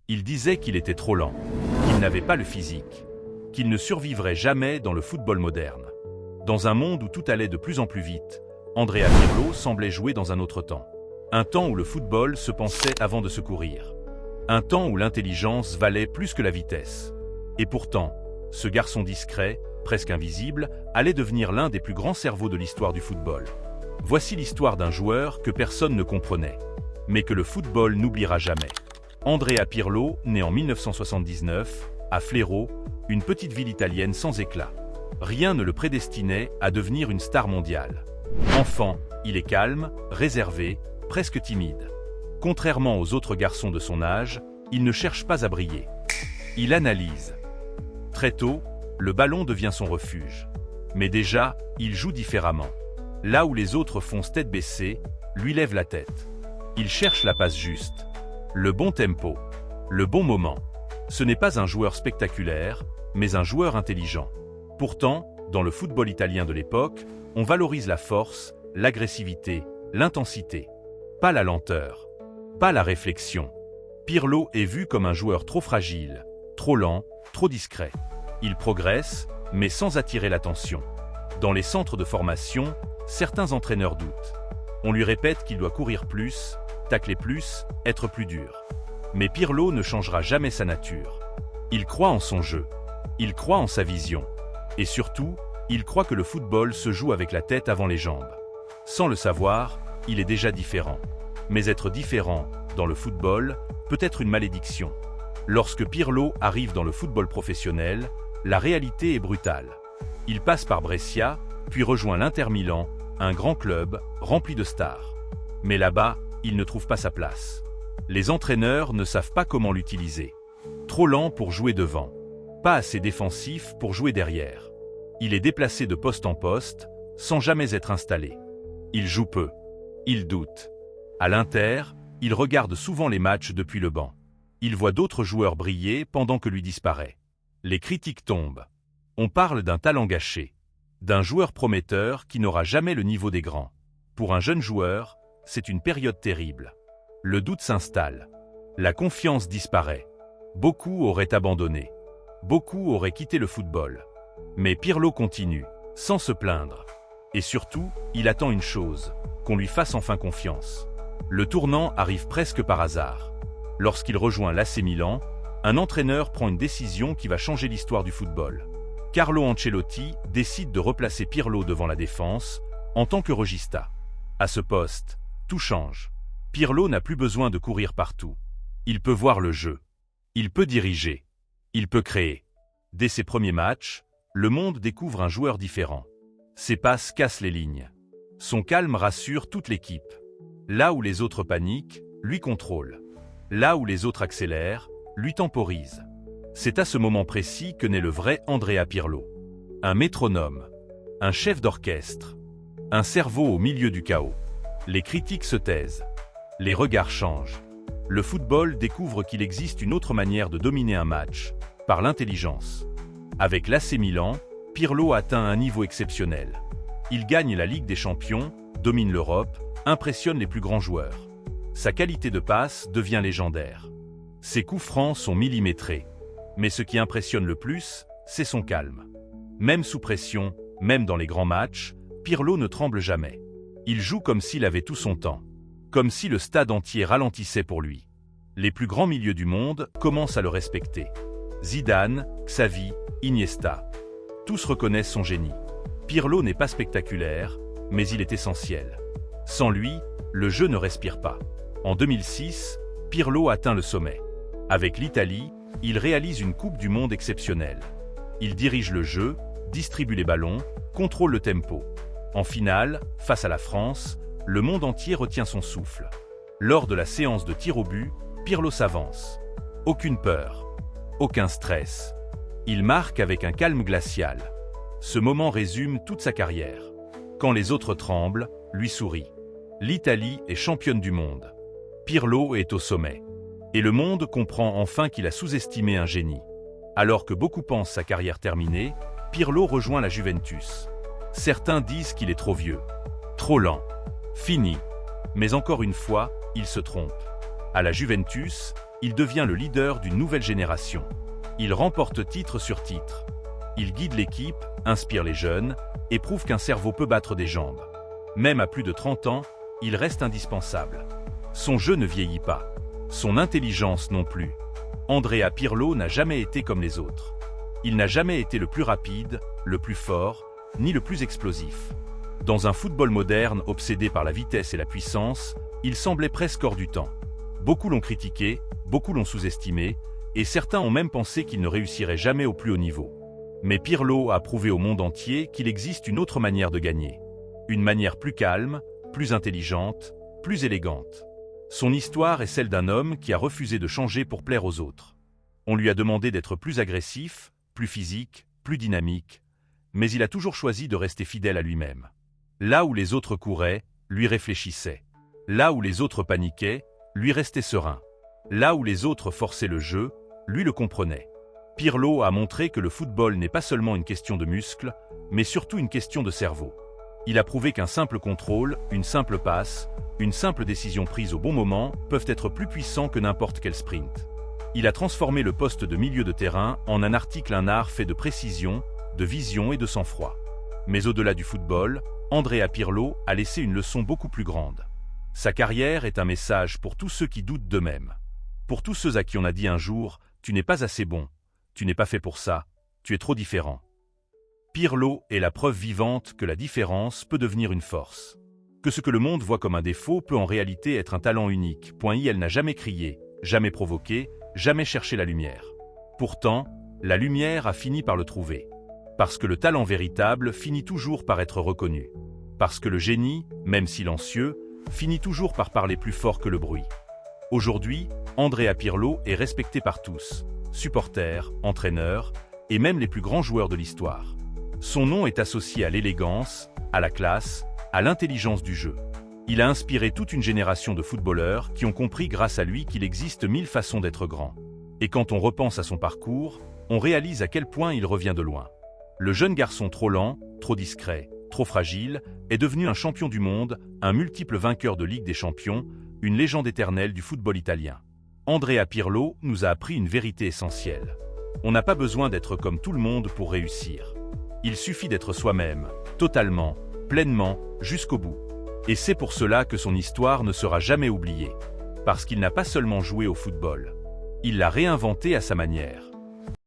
Il disait qu'il était trop lent, qu'il n'avait pas le physique, qu'il ne survivrait jamais dans le football moderne. Dans un monde où tout allait de plus en plus vite, Andrea Pirlo semblait jouer dans un autre temps. Un temps où le football se pensait avant de se courir. Un temps où l'intelligence valait plus que la vitesse. Et pourtant, ce garçon discret, presque invisible, allait devenir l'un des plus grands cerveaux de l'histoire du football. Voici l'histoire d'un joueur que personne ne comprenait, mais que le football n'oubliera jamais. Andrea Pirlo, né en 1979, à Flero, une petite ville italienne sans éclat. Rien ne le prédestinait à devenir une star mondiale. Enfant, il est calme, réservé, presque timide. Contrairement aux autres garçons de son âge, il ne cherche pas à briller. Il analyse. Très tôt, le ballon devient son refuge. Mais déjà, il joue différemment. Là où les autres foncent tête baissée, lui lève la tête. Il cherche la passe juste. Le bon tempo. Le bon moment. Ce n'est pas un joueur spectaculaire, mais un joueur intelligent. Pourtant, dans le football italien de l'époque, on valorise la force, l'agressivité, l'intensité. Pas la lenteur. Pas la réflexion. Pirlo est vu comme un joueur trop fragile, trop lent, trop discret. Il progresse, mais sans attirer l'attention. Dans les centres de formation, certains entraîneurs doutent. On lui répète qu'il doit courir plus, tacler plus, être plus dur. Mais Pirlo ne changera jamais sa nature. Il croit en son jeu. Il croit en sa vision. Et surtout, il croit que le football se joue avec la tête avant les jambes. Sans le savoir, il est déjà différent. Mais être différent, dans le football, peut être une malédiction. Lorsque Pirlo arrive dans le football professionnel, la réalité est brutale. Il passe par Brescia, puis rejoint l'Inter Milan, un grand club rempli de stars. Mais là-bas, il ne trouve pas sa place. Les entraîneurs ne savent pas comment l'utiliser. Trop lent pour jouer devant. Pas assez défensif pour jouer derrière. Il est déplacé de poste en poste, sans jamais être installé. Il joue peu. Il doute. À l'Inter, il regarde souvent les matchs depuis le banc. Il voit d'autres joueurs briller pendant que lui disparaît. Les critiques tombent. On parle d'un talent gâché. D'un joueur prometteur qui n'aura jamais le niveau des grands. Pour un jeune joueur, c'est une période terrible. Le doute s'installe. La confiance disparaît. Beaucoup auraient abandonné. Beaucoup auraient quitté le football. Mais Pirlo continue, sans se plaindre. Et surtout, il attend une chose, qu'on lui fasse enfin confiance. Le tournant arrive presque par hasard. Lorsqu'il rejoint l'AC Milan, un entraîneur prend une décision qui va changer l'histoire du football. Carlo Ancelotti décide de replacer Pirlo devant la défense, en tant que regista. À ce poste, tout change. Pirlo n'a plus besoin de courir partout. Il peut voir le jeu. Il peut diriger. Il peut créer. Dès ses premiers matchs, le monde découvre un joueur différent. Ses passes cassent les lignes. Son calme rassure toute l'équipe. Là où les autres paniquent, lui contrôle. Là où les autres accélèrent, lui temporise. C'est à ce moment précis que naît le vrai Andrea Pirlo. Un métronome. Un chef d'orchestre. Un cerveau au milieu du chaos. Les critiques se taisent. Les regards changent. Le football découvre qu'il existe une autre manière de dominer un match, par l'intelligence. Avec l'AC Milan, Pirlo atteint un niveau exceptionnel. Il gagne la Ligue des Champions, domine l'Europe, impressionne les plus grands joueurs. Sa qualité de passe devient légendaire. Ses coups francs sont millimétrés. Mais ce qui impressionne le plus, c'est son calme. Même sous pression, même dans les grands matchs, Pirlo ne tremble jamais. Il joue comme s'il avait tout son temps. Comme si le stade entier ralentissait pour lui. Les plus grands milieux du monde commencent à le respecter. Zidane, Xavi, Iniesta. Tous reconnaissent son génie. Pirlo n'est pas spectaculaire, mais il est essentiel. Sans lui, le jeu ne respire pas. En 2006, Pirlo atteint le sommet. Avec l'Italie, il réalise une Coupe du Monde exceptionnelle. Il dirige le jeu, distribue les ballons, contrôle le tempo. En finale, face à la France, le monde entier retient son souffle. Lors de la séance de tir au but, Pirlo s'avance. Aucune peur. Aucun stress. Il marque avec un calme glacial. Ce moment résume toute sa carrière. Quand les autres tremblent, lui sourit. L'Italie est championne du monde. Pirlo est au sommet. Et le monde comprend enfin qu'il a sous-estimé un génie. Alors que beaucoup pensent sa carrière terminée, Pirlo rejoint la Juventus. Certains disent qu'il est trop vieux, trop lent, fini. Mais encore une fois, il se trompe. À la Juventus, Il devient le leader d'une nouvelle génération. Il remporte titre sur titre. Il guide l'équipe, inspire les jeunes et prouve qu'un cerveau peut battre des jambes. Même à plus de 30 ans, il reste indispensable. Son jeu ne vieillit pas. Son intelligence non plus. Andrea Pirlo n'a jamais été comme les autres. Il n'a jamais été le plus rapide, le plus fort, ni le plus explosif. Dans un football moderne obsédé par la vitesse et la puissance, il semblait presque hors du temps. Beaucoup l'ont critiqué, beaucoup l'ont sous-estimé, et certains ont même pensé qu'il ne réussirait jamais au plus haut niveau. Mais Pirlo a prouvé au monde entier qu'il existe une autre manière de gagner. Une manière plus calme, plus intelligente, plus élégante. Son histoire est celle d'un homme qui a refusé de changer pour plaire aux autres. On lui a demandé d'être plus agressif, plus physique, plus dynamique, mais il a toujours choisi de rester fidèle à lui-même. Là où les autres couraient, lui réfléchissait. Là où les autres paniquaient, lui restait serein. Là où les autres forçaient le jeu, lui le comprenait. Pirlo a montré que le football n'est pas seulement une question de muscles, mais surtout une question de cerveau. Il a prouvé qu'un simple contrôle, une simple passe, une simple décision prise au bon moment peuvent être plus puissants que n'importe quel sprint. Il a transformé le poste de milieu de terrain en un art fait de précision, de vision et de sang-froid. Mais au-delà du football, Andrea Pirlo a laissé une leçon beaucoup plus grande. Sa carrière est un message pour tous ceux qui doutent d'eux-mêmes. Pour tous ceux à qui on a dit un jour « Tu n'es pas assez bon, tu n'es pas fait pour ça, tu es trop différent ». Pirlo est la preuve vivante que la différence peut devenir une force. Que ce que le monde voit comme un défaut peut en réalité être un talent unique. Elle n'a jamais crié, jamais provoqué, jamais cherché la lumière. Pourtant, la lumière a fini par le trouver. Parce que le talent véritable finit toujours par être reconnu. Parce que le génie, même silencieux, finit toujours par parler plus fort que le bruit. Aujourd'hui, Andrea Pirlo est respecté par tous, supporters, entraîneurs, et même les plus grands joueurs de l'histoire. Son nom est associé à l'élégance, à la classe, à l'intelligence du jeu. Il a inspiré toute une génération de footballeurs qui ont compris grâce à lui qu'il existe 1000 façons d'être grand. Et quand on repense à son parcours, on réalise à quel point il revient de loin. Le jeune garçon trop lent, trop discret, trop fragile, est devenu un champion du monde, un multiple vainqueur de Ligue des Champions, une légende éternelle du football italien. Andrea Pirlo nous a appris une vérité essentielle. On n'a pas besoin d'être comme tout le monde pour réussir. Il suffit d'être soi-même, totalement, pleinement, jusqu'au bout. Et c'est pour cela que son histoire ne sera jamais oubliée. Parce qu'il n'a pas seulement joué au football. Il l'a réinventé à sa manière.